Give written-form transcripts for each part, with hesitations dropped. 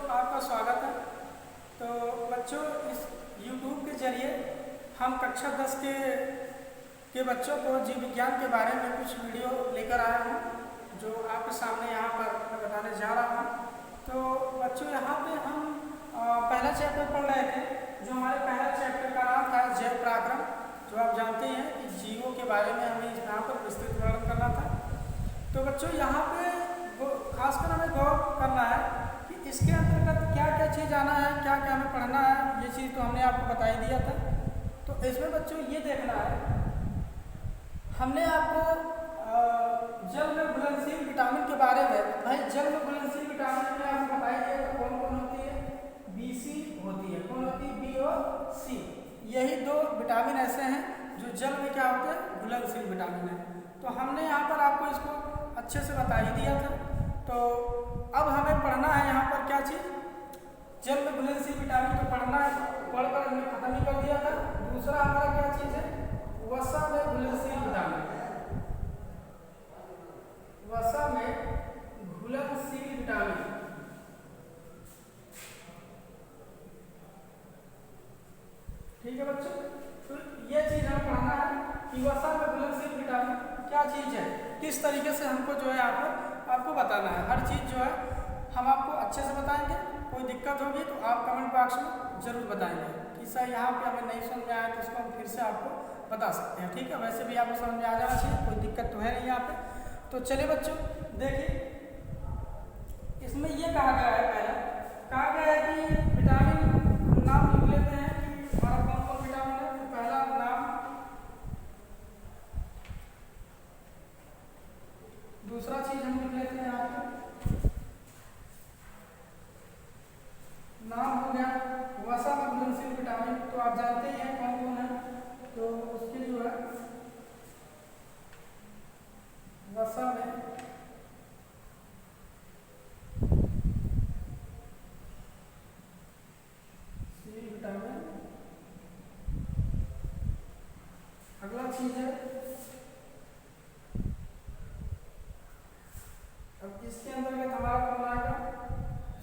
आपका स्वागत है। तो बच्चों, इस YouTube के जरिए हम कक्षा 10 के बच्चों को जीव विज्ञान के बारे में कुछ वीडियो लेकर आया हूँ, जो आपके सामने यहाँ पर मैं बताने जा रहा हूँ। तो बच्चों, यहाँ पे हम पहला चैप्टर पढ़ रहे थे, जो हमारे पहला चैप्टर का नाम था जैव पराक्रम। जो आप जानते हैं कि जीवों के बारे में हमें यहाँ पर विस्तृत वर्णन करना था। तो बच्चों, यहाँ पे खासकर हमें गौर करना है कि इसके अंतर्गत क्या क्या चीज़ आना है, क्या क्या हमें पढ़ना है। ये चीज़ तो हमने आपको बता ही दिया था। तो इसमें बच्चों ये देखना है, हमने आपको जल में घुलनशील विटामिन के बारे में, भाई जल में घुलनशील विटामिन में आपको बताई दिया कौन कौन होती है। BC होती है। कौन होती है? B और C। यही दो विटामिन ऐसे हैं जो जल में क्या होते हैं, घुलनशील विटामिन है। तो हमने यहाँ पर आपको इसको अच्छे से बता ही दिया था। तो अब हमें पढ़ना है यहाँ पर क्या चीज़, जल में घुलनशील विटामिन तो पढ़ना है, पढ़कर हमने खत्म ही कर दिया था। दूसरा हमारा क्या चीज़ है, वसा में घुलनशील विटामिन। वसा में घुलनशील विटामिन, ठीक है बच्चों। तो ये चीज़ हमें पढ़ना है कि वसा में घुलनशील विटामिन क्या चीज़ है, किस तरीके से हमको जो है आपको बताना है। हर चीज़ जो है हम आपको अच्छे से बताएंगे। कोई दिक्कत होगी तो आप कमेंट बॉक्स में ज़रूर बताएंगे कि सर यहाँ पे हमें नहीं समझ में आया, तो इसको हम फिर से आपको बता सकते हैं। ठीक है, वैसे भी आपको समझ में आ जाना चाहिए, कोई दिक्कत तो है नहीं यहाँ पे। तो चलिए बच्चों, देखिए इसमें ये कहा गया है, पहला कहा गया है कि विटामिन नाम लिख लेते हैं कि हमारा कौन कौन विटामिन है। तो पहला नाम, दूसरा चीज हम लिख लेते हैं यहाँ पे, नाम हो गया वसा में घुलनशील विटामिन। तो आप जानते ही हैं कौन कौन है। तो उसके जो है वसा में सी विटामिन। अगला चीज है, अब इसके अंतर्गत हमारा कौन आएगा,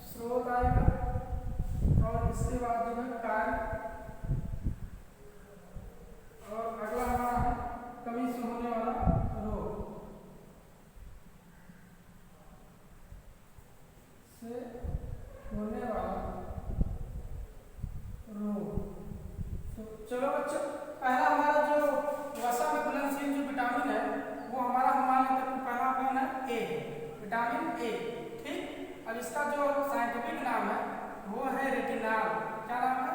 स्रोत आएगा, और इसके बाद जो है कार्य, और अगला हमारा है कमी से होने वाला रोग, से होने वाला रोग। तो चलो बच्चों, पहला हमारा जो वसा में घुलनशील जो विटामिन है वो हमारा मान लेते हैं पहला कौन है, ए, विटामिन ए। ठीक, अब इसका जो साइंटिफिक नाम है वो है रेटिनाल। क्या नाम है?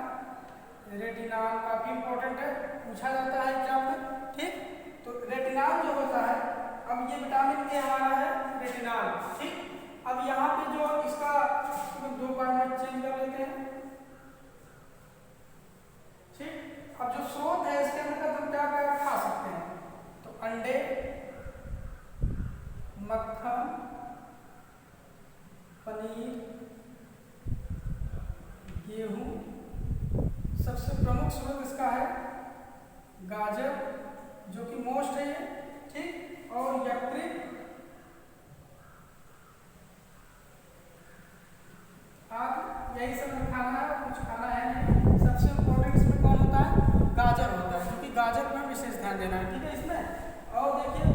रेटिनाल। काफी इंपॉर्टेंट है, पूछा जाता है एग्जाम में। ठीक, तो रेटिनाल जो होता है, अब ये विटामिन ए हमारा है रेटिनाल। ठीक, अब यहाँ पे जो इसका दो पार्ट में चेंज कर लेते हैं। ठीक, अब जो स्रोत है इसके अंदर हम क्या क्या खा सकते हैं, तो अंडे, मक्खन, पनीर, गेहूं। सबसे प्रमुख स्रोत इसका है गाजर, जो कि मोस्ट है ये। ठीक, और यकृत, आप यही सब खाना है, कुछ खाना है नहीं। सबसे इम्पोर्टेंट इसमें कौन होता है, गाजर होता है, क्योंकि गाजर पर विशेष ध्यान देना है। ठीक है इसमें। और देखिए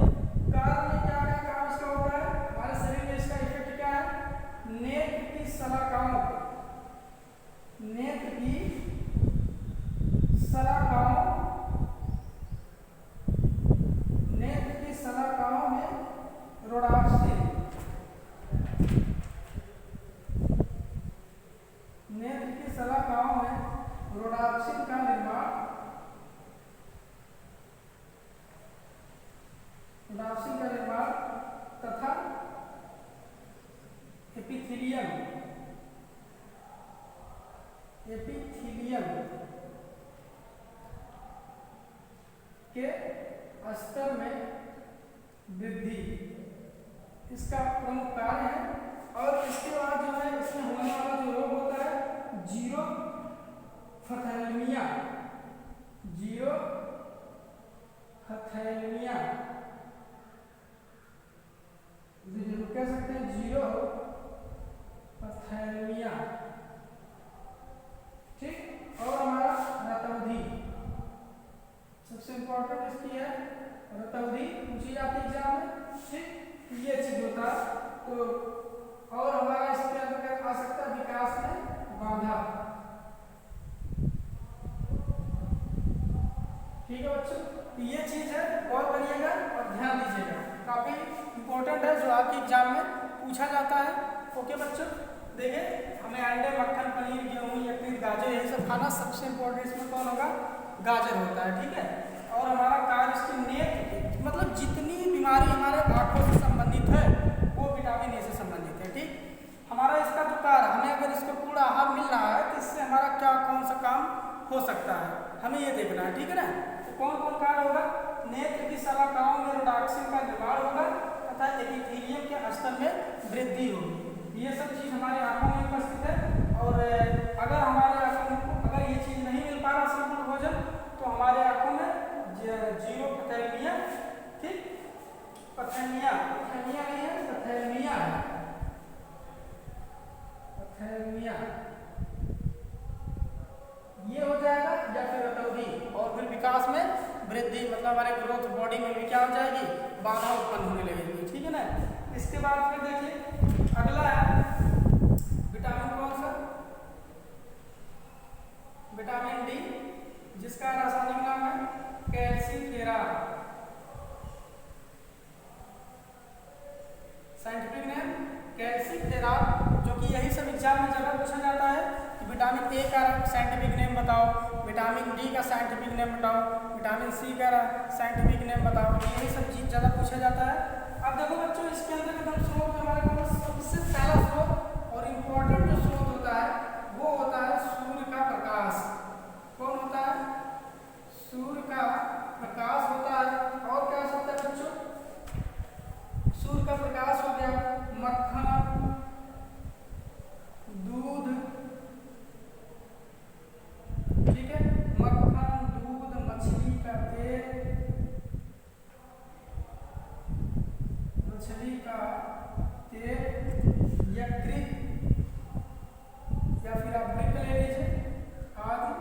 कार्य में क्या क्या काम इसका होता है, हमारे शरीर में इसका इफेक्ट क्या है, नेत्र की शलाकाओं, नेत्र की शलाकाओं, नेत्र की शलाकाओं में रोडाप्सिन, नेत्र की शलाकाओं में रोडाप्सिन का निर्माण, रोडाप्सिन का निर्माण तथा एपिथेलियम, एपिथेलियम के स्तर में वृद्धि इसका प्रमुख कार्य है। और इसके बाद जो है इसमें होने वाला जो रोग होता है जीरो फथैलेमिया, जीरो फथैलेमिया, कह सकते हैं जीरो फथैलेमिया। तो और हमारा इसके अंतर्गत आ सकता है विकास में बाधा। ठीक है बच्चों, तो ये चीज है, और करिएगा और ध्यान दीजिएगा, काफी इंपॉर्टेंट है जो आपके एग्जाम में पूछा जाता है। ओके बच्चों, देखिए हमें अंडे, मक्खन, पनीर, गेहूं, यकृत, गाजर यही सब खाना, सबसे इंपॉर्टेंट इसमें कौन होगा, गाजर होता है। ठीक है, और हमारा कार्य इसकी नेत्र, मतलब जितनी बीमारी हमारे आंखों से संबंधित है वो विटामिन ए से संबंधित है। ठीक, हमारा इसका जो कार्य, हमें अगर इसको पूरा आहार मिल रहा है तो इससे हमारा क्या कौन सा काम हो सकता है, हमें ये देखना है। ठीक है ना, तो कौन कौन कार्य होगा, नेत्र की शलाकाओं में रोडाक्सिन का निर्माण होगा तथा एपिथेलियम के स्तर में वृद्धि होगी। ये सब चीज हमारे आंखों में उपस्थित है, और अगर हमारे आंखों में अगर ये चीज नहीं मिल पा रहा संपूर्ण भोजन, तो हमारे आंखों में जीरो पैथेल्मिया, ठीक, पैथेल्मिया नहीं है, पैथेल्मिया है, पैथेल्मिया ये हो जाएगा, या फिर रतौंधी, और फिर विकास में वृद्धि, मतलब हमारे ग्रोथ बॉडी में भी क्या हो जाएगी, बाधा उत्पन्न होने लगेगी। ठीक है ना, इसके बाद फिर देखिए अगला है विटामिन, कौन सा, विटामिन डी, जिसका रासायनिक नाम है कैल्सीफेरॉल, साइंटिफिक नेम कैल्सीफेरॉल, जो कि यही सब एग्जाम में जगह पूछा जाता है कि विटामिन ए का साइंटिफिक नेम बताओ, विटामिन डी का साइंटिफिक नेम बताओ, विटामिन सी का साइंटिफिक नेम बताओ, यही सब चीज ज़्यादा पूछा जाता है। अब देखो बच्चों, इसके अंदर एकदम स्रोत में हमारे पास सबसे पहला स्रोत और इम्पोर्टेंट जो स्रोत होता है वो होता है सूर्य का प्रकाश। कौन होता है, सूर्य का प्रकाश होता है। और क्या हो सकता है बच्चों, सूर्य का प्रकाश हो गया, मक्खन, दूध, ठीक है, मक्खन, दूध, मछली का तेल, मछली का तेल, यकृत, या फिर आप वृक्क ले लीजिए, आदि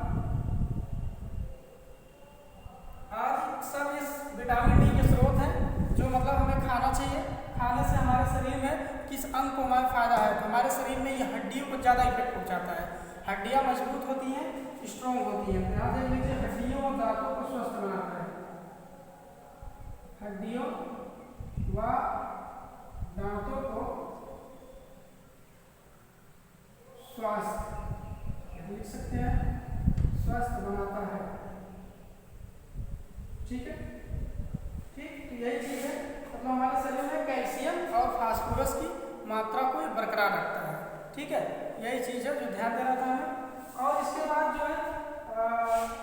आदि सब इस विटामिन डी के स्रोत हैं, जो मतलब हमें खाना चाहिए। खाने से हमारे शरीर में किस अंग को हमारा फायदा है, तो हमारे शरीर में ये हड्डियों को ज़्यादा इफेक्ट पहुंचाता है, हड्डियां मजबूत होती हैं, स्ट्रॉन्ग होती हैं। ध्यान देख लीजिए, हड्डियों और दांतों को स्वस्थ बनाता है, हड्डियों व दांतों को स्वास्थ्य, लिख सकते हैं, स्वस्थ बनाता है। ठीक है, ठीक, तो यही चीज है, मतलब हमारे शरीर में कैल्शियम और फास्फोरस की मात्रा को बरकरार रखता है। ठीक है, यही चीज है जो ध्यान देना था हमें। और इसके बाद जो है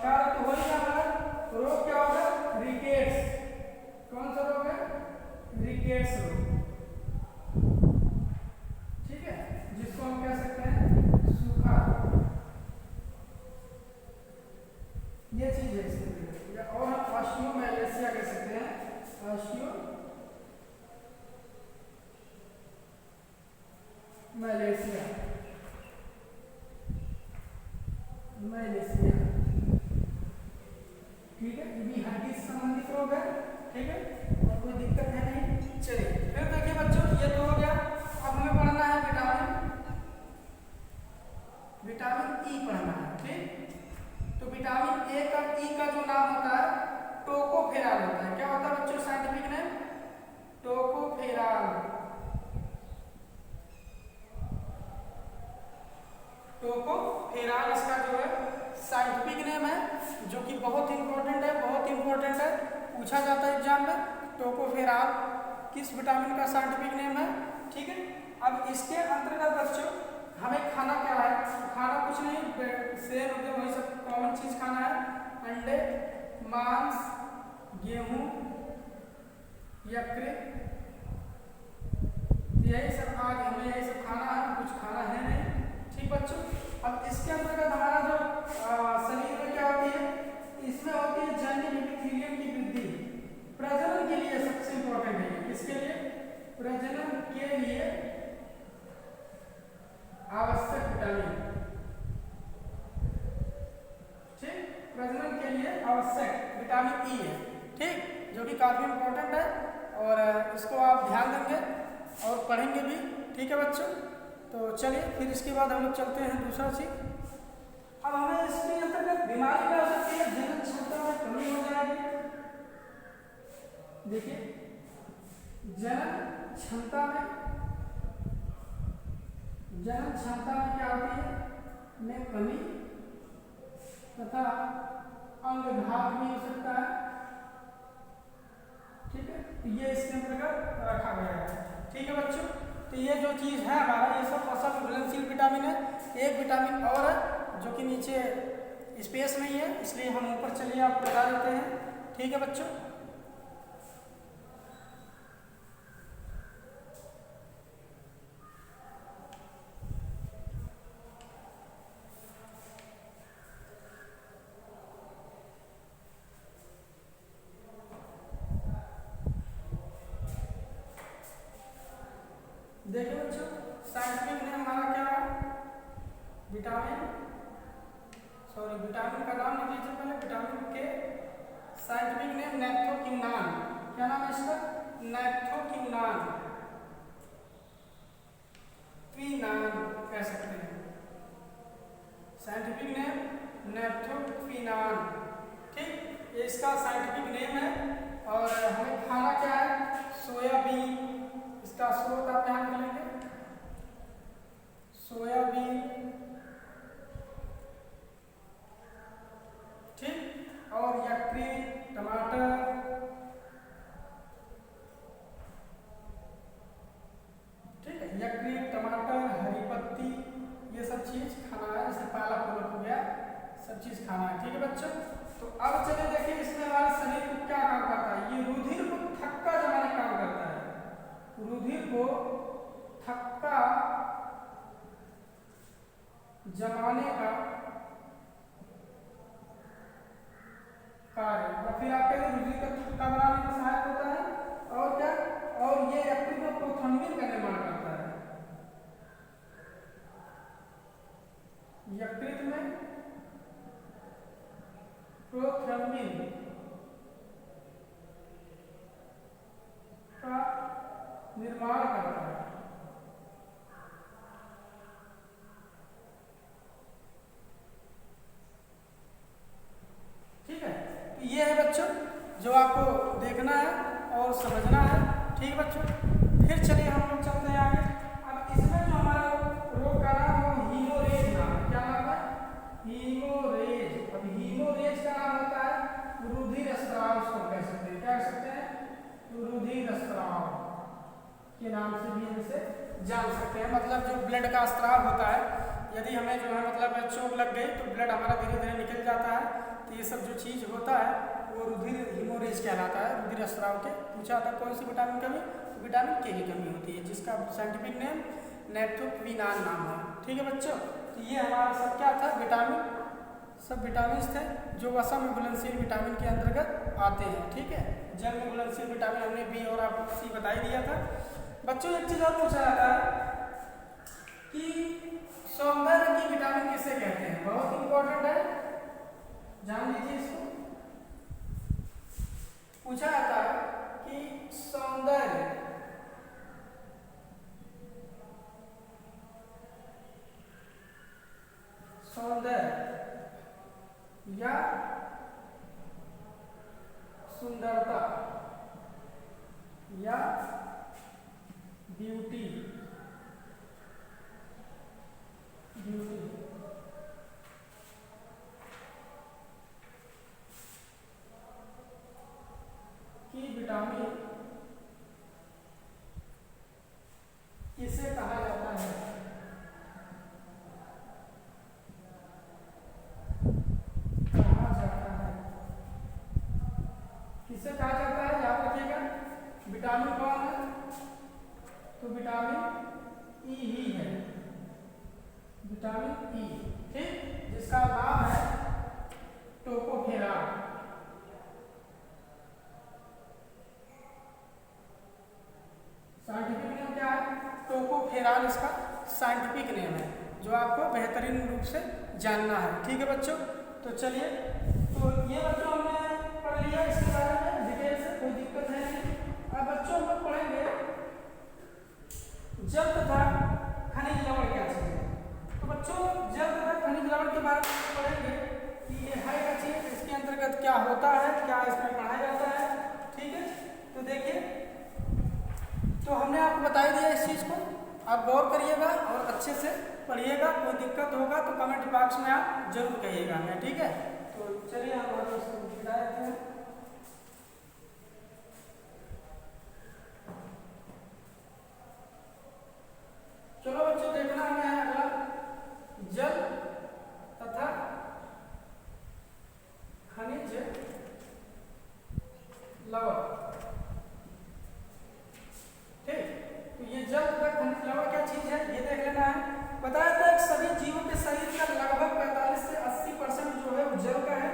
कार्य तो हो ही हमारा रोग क्या होगा, रिकेट्स, कौन सा रोग है, रिकेट्स रोग, ठीक है, जिसको हम कह सकते हैं सूखा, ये चीज है इसके लिए। और हम ऑस्टियोमैलेशिया कह सकते हैं, ऑस्टियोमैलेशिया, मैलेशिया, ठीक है, ये भी हड्डी से संबंधित रोग है। ठीक है, और कोई दिक्कत है नहीं। चलिए फिर देखिए बच्चों, ये तो हो गया। अब हमें पढ़ना है विटामिन ई पढ़ना है। ठीक, तो विटामिन ए का, ई का जो नाम होता है टोकोफेरॉल होता है। क्या होता है बच्चों, साइंटिफिक नेम टोकोफेरॉल, टोकोफेरॉल इसका जो है साइंटिफिक नेम है, जो कि बहुत इंपॉर्टेंट है, बहुत इंपॉर्टेंट है, पूछा जाता है एग्जाम में। टोकोफेरॉल किस विटामिन का साइंटिफिक नेम है। ठीक है, अब इसके अंतर्गत बच्चों हमें खाना क्या है, खाना कुछ नहीं, सेम एकदम वही सब कॉमन चीज खाना है, अंडे, मांस, गेहूं, यकृत, यही सब आज हमें यही सब खाना है, कुछ खाना है नहीं। ठीक बच्चों, अब इसके अंतर्गत हमारा जो शरीर में क्या होती है, इसमें होती है जैविक एपिथेलियम की वृद्धि, प्रजनन के लिए सबसे इंपॉर्टेंट है। किसके लिए, प्रजनन के लिए आवश्यक विटामिन, ठीक, प्रजनन के लिए आवश्यक विटामिन ई है। ठीक, जो कि काफी इंपॉर्टेंट है, और इसको आप ध्यान देंगे और पढ़ेंगे भी। ठीक है बच्चों, तो चलिए फिर इसके बाद हम लोग चलते हैं दूसरा चीज। अब हमें इसके अंतर्गत बीमारी क्या हो सकती है, जनन क्षमता में कमी हो जाएगी। देखिए जनन क्षमता में क्या होती है, में कमी तथा अंगघात भी हो सकता है। ठीक है, तो ये इसके अंतर्गत रखा गया है। ठीक है बच्चों, तो ये जो चीज है हमारा, ये सब फसल घुलनशील विटामिन है। एक विटामिन और है जो कि नीचे स्पेस नहीं है, इसलिए हम ऊपर चलिए आपको बता देते हैं। ठीक है बच्चों, देखिए बच्चों साइंटिफिक नेम हमारा क्या है, विटामिन का नाम लिख लीजिए पहले, विटामिन के साइंटिफिक नेम नैप्थोक्विनान। क्या नाम है इसका, नैप्थोक्विनान, क्विनान कह सकते हैं, साइंटिफिक नेम नैप्थोक्विनान। ठीक, ये इसका साइंटिफिक नेम है। और हमें खाना क्या है, सोयाबीन, इसका स्रोत आप ध्यान रख लेंगे, सोयाबीन। ठीक, और यकृत, टमाटर, ठीक है, यकृत, टमाटर, हरी पत्ती, ये सब चीज खाना है। जैसे पालक हो गया, सब चीज खाना है। ठीक है बच्चों, तो अब चलिए देखिए इसमें हमारे शरीर को क्या काम करता है। ये रुधिर को थक्का जमाने का काम करता है, रुधिर को थक्का जमाने का कार्य, या फिर आपके रुधिर का थक्का बनाने में सहायक होता है। और क्या, और ये यकृत में प्रोथ्रम्बिन का निर्माण करता है, यकृत में प्रोथ्रम्बिन का निर्माण करता है। ठीक है, तो ये है बच्चों जो आपको देखना है और समझना है। ठीक है बच्चों, फिर चलिए हम लोग चलते हैं आगे। अब इसमें जो हमारा रोग का नाम है हीमोरेज नाम है। क्या नाम है, हीमोरेज। अब हीमोरेज का नाम होता है रुधिर स्राव, उसको कह सकते हैं, क्या कह सकते हैं, रुधिर स्राव के नाम से भी हम इसे जान सकते हैं। मतलब जो ब्लड का स्राव होता है, यदि हमें जो है मतलब चोट लग गई तो ब्लड हमारा धीरे धीरे निकल जाता है, तो ये सब जो चीज होता है वो रुधिर हीमोरेज कहलाता है, रुधिर स्राव के। पूछा था कौन सी विटामिन कमी, तो विटामिन के की कमी होती है, जिसका साइंटिफिक नेम नैप्थोक्विनान नाम है। ठीक है बच्चों, तो ये हमारा सब क्या था, विटामिन, सब विटामिन थे जो वसा में घुलनशील विटामिन के अंतर्गत आते हैं। ठीक है, जल में घुलनशील विटामिन हमने बी और आप सी बता ही दिया था। बच्चों एक चीज और पूछा जाता है कि सौंदर्य की विटामिन किसे कहते हैं, बहुत इंपॉर्टेंट है, जान लीजिए इसको। पूछा जाता है कि सौंदर्य या सुंदरता या ब्यूटी की विटामिन किसे कहा जाता है, किसे कहा जाता है, याद रखिएगा। विटामिन कौन है, तो विटामिन ई ही है, विटामिन ई। ठीक, जिसका नाम है टोकोफेरान। साइंटिफिक नेम क्या है, टोकोफेरान इसका साइंटिफिक नेम है, जो आपको बेहतरीन रूप से जानना है। ठीक है बच्चों, तो चलिए, तो ये बच्चों हमने पढ़ लिया इसके बारे में डिटेल से, कोई दिक्कत है नहीं। अब बच्चों हम लोग पढ़ेंगे तो हमने आपको बता ही दिया इस चीज़ को, आप गौर करिएगा और अच्छे से पढ़िएगा। कोई दिक्कत होगा तो कमेंट बॉक्स में आप जरूर कहिएगा हमें, ठीक है। तो चलिए हम इसको मिटा देते हैं। चलो बच्चों, देखना हमें है अगला जल तथा खनिज लवण। ठीक, तो ये जल तथा खनिज लवण क्या चीज है ये देख लेना है। बताया था कि सभी जीवों के शरीर का लगभग 45 से 80% जो है वो जल का है।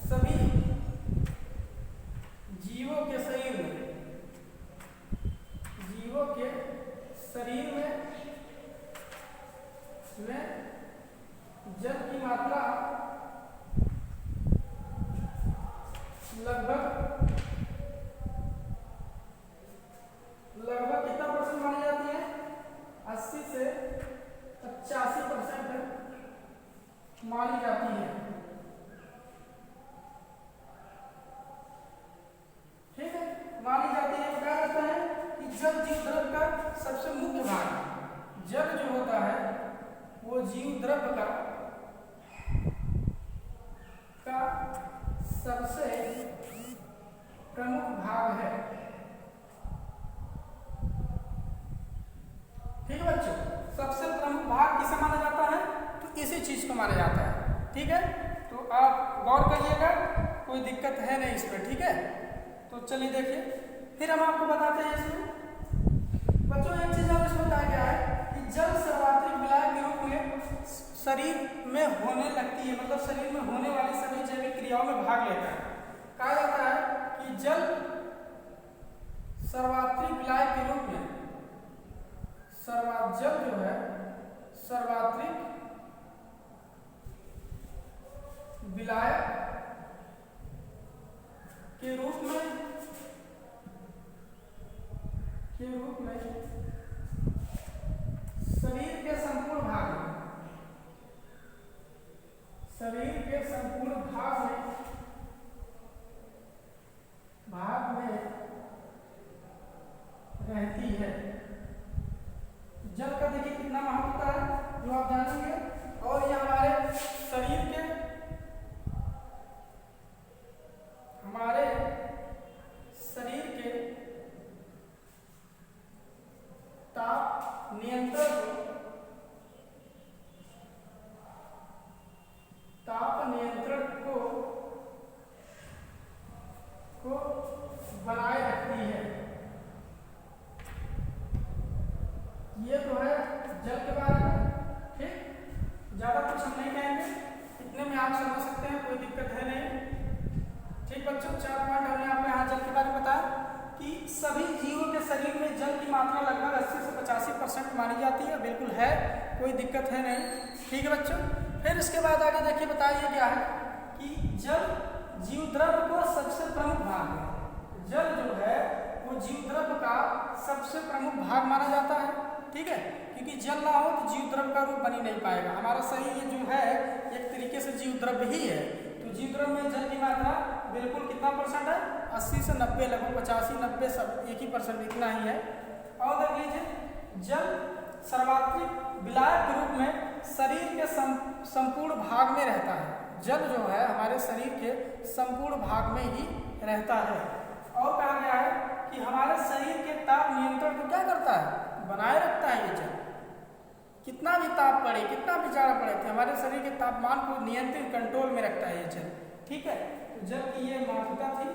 सभी जीवों के शरीर में जल की मात्रा लगभग कितना परसेंट मानी जाती है? 80 से 85% मानी जाती है। ठीक है, मानी जाती है। कहा जाता है कि जल जीव द्रव्य का सबसे मुख्य भाग है। जल जो होता है वो जीव द्रव्य का सबसे प्रमुख भाग है। ठीक है बच्चों, सबसे प्रमुख भाग किसे माना जाता है? तो इसी चीज को माना जाता है। ठीक है, तो आप गौर करिएगा, कोई दिक्कत है नहीं इसमें। ठीक है, तो चलिए देखिए, फिर हम आपको बताते हैं इसमें बच्चों एक चीज और इसमें बताया गया है कि जल सर्वाधिक विलायक के रूप में शरीर में होने लगती है, मतलब शरीर में होने वाली सभी जैविक क्रियाओं में भाग लेता है। कहा जाता है कि जल सर्वाधिक विलायक के रूप में जल जो है सर्वाधिक विलायक के रूप में शरीर के संपूर्ण भाग में रहती है। जल का देखिए कितना महत्व है जो आप जानेंगे, और ये हमारे शरीर के ताप नियंत्रण को बनाए रखती है। ये तो है जल के बारे में। ठीक, ज्यादा कुछ हम नहीं कहेंगे, इतने में आप समझ सकते हैं, कोई दिक्कत है नहीं। ठीक बच्चों, 4 पॉइंट हमने आपको यहाँ जल के बारे में बताया कि सभी जीवों के शरीर में जल की मात्रा लगभग 80 से 85% मानी जाती है। बिल्कुल है, कोई दिक्कत है नहीं। ठीक है बच्चों, फिर इसके बाद आगे देखिए बताइए क्या है कि जल जीव द्रव्य को सबसे प्रमुख भाग है। जल जो है वो जीव द्रव्य का सबसे प्रमुख भाग माना जाता है। ठीक है, क्योंकि जल ना हो तो जीव द्रव्य का रूप बन ही नहीं पाएगा। हमारा शरीर ये जो है एक तरीके से जीव द्रव्य ही है। तो जीव द्रव्य में जल की मात्रा बिल्कुल कितना परसेंट है? 80 से 90, लगभग 85-90 सब एक ही परसेंट, इतना ही है। और देख लीजिए, जल सर्वाधिक विलायक के रूप में शरीर के संपूर्ण भाग में रहता है। जल जो है हमारे शरीर के संपूर्ण भाग में ही रहता है। और कहा गया है कि हमारे शरीर के ताप नियंत्रण को क्या करता है? बनाए रखता है। ये जल कितना भी ताप पड़े, कितना भी जाड़ा पड़े, तो हमारे शरीर के तापमान को नियंत्रित कंट्रोल में रखता है ये जल। ठीक है, तो जल की ये महत्वता थी।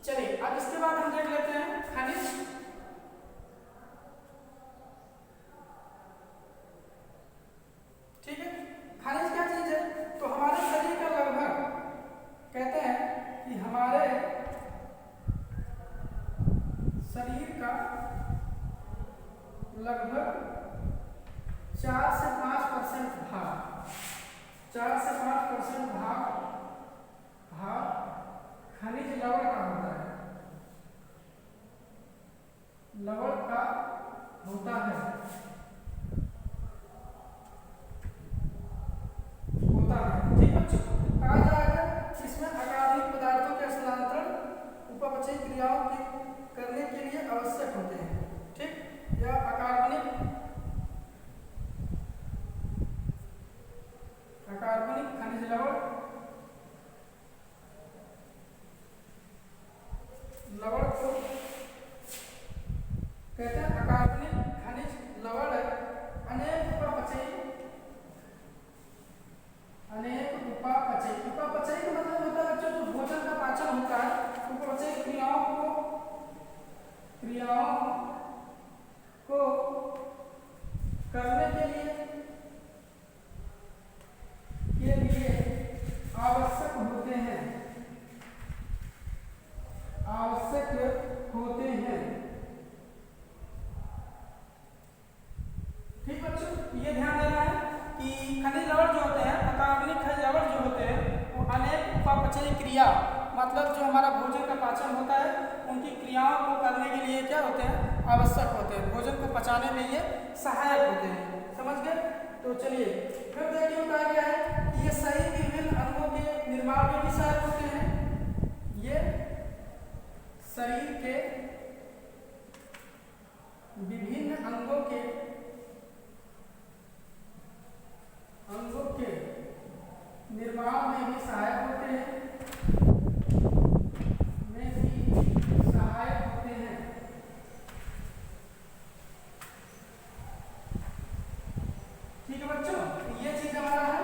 चलिए अब इसके बाद हम देख लेते हैं खनिज। ठीक है, खनिज क्या चीज है? तो हमारे शरीर का लगभग, कहते हैं कि हमारे शरीर का लगभग 4 से 5% भाग खनिज लवण का होता है। ठीक बच्चों, कहा जाएगा इसमें अकार्बनिक पदार्थों के स्थानांतरण उपपचयी क्रियाओं के करने के लिए आवश्यक होते हैं। कहते हैं अकार्बनिक खनिज लवण अनेक उपापचयी का मतलब होता है बच्चों जो भोजन का पाचन होता है, उपापचयी क्रियाओं को करने के लिए आवश्यक होते हैं। ठीक बच्चों, ये ध्यान देना है कि खनिज लवण जो होते हैं, अकार्बनिक खनिज लवण जो होते हैं, वो अनेक उपापचयी क्रिया मतलब जो हमारा भोजन का पाचन होता है उनकी क्रियाओं को करने के लिए क्या होते हैं, आवश्यक होते हैं, भोजन को पचाने में ये सहायक होते हैं। समझ गए? तो चलिए फिर देखिए कहा गया है कि ये शरीर के विभिन्न अंगों के निर्माण में भी सहायक होते हैं। ये शरीर के विभिन्न अंगों के निर्माण में भी सहायक होते हैं। ठीक है बच्चों, ये चीज हमारा है।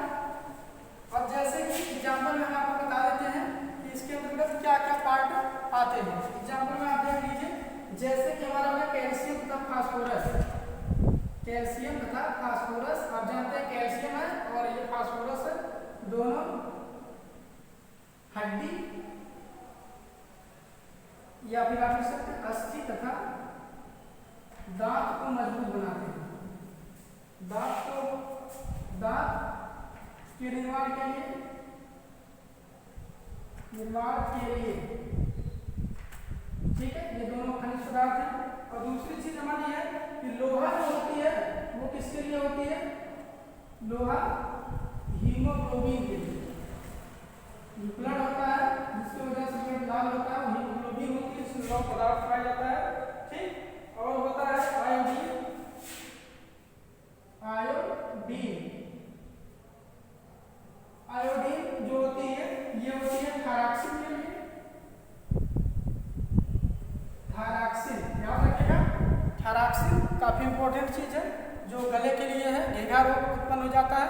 अब जैसे कि एग्जाम्पल में हम आपको बता देते हैं कि इसके अंतर्गत क्या क्या पार्ट आते हैं। एग्जाम्पल में आप देख लीजिए, जैसे कि हमारा होगा कैल्शियम तथा फास्फोरस। कैल्शियम तथा फास्फोरस, आप जानते हैं कैल्शियम है और ये फास्फोरस है, दोनों हड्डी या फिर आप लिख सकते हैं अस्थि तथा दांत को मजबूत बनाते हैं। दांत के निर्माण के लिए ठीक है, ये दोनों खनिज पदार्थ हैं। और दूसरी चीज हमारी है कि लोहा जो होती है वो किसके लिए होती है, लोहा हीमोग्लोबिन के लिए। ब्लड होता है जिसकी वजह से ब्लड लाल होता है, वो हीमोग्लोबिन होती है, इसमें लौह पदार्थ पाया जाता है। ठीक, और होता है आयोडीन जो होती है ये होती है थायरॉक्सिन के लिए। थायरॉक्सिन याद रखिएगा, थायरॉक्सिन काफी इंपॉर्टेंट चीज है जो गले के लिए है, घेघा रोग उत्पन्न हो जाता है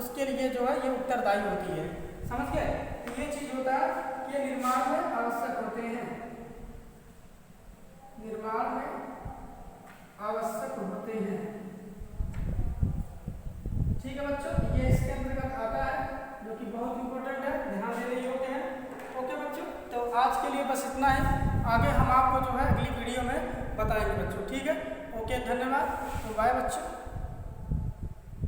उसके लिए जो है ये उत्तरदायी होती है। समझ गए? तो ये चीज होता है कि निर्माण में आवश्यक होते हैं, ठीक है बच्चों, ये इसके अंतर्गत आता है जो कि बहुत इंपॉर्टेंट है, ध्यान देने योग्य है। ओके बच्चों, तो आज के लिए बस इतना ही, आगे हम आपको जो है अगली वीडियो में बताएंगे बच्चों। ठीक है, ओके, धन्यवाद, तो बाय बच्चों।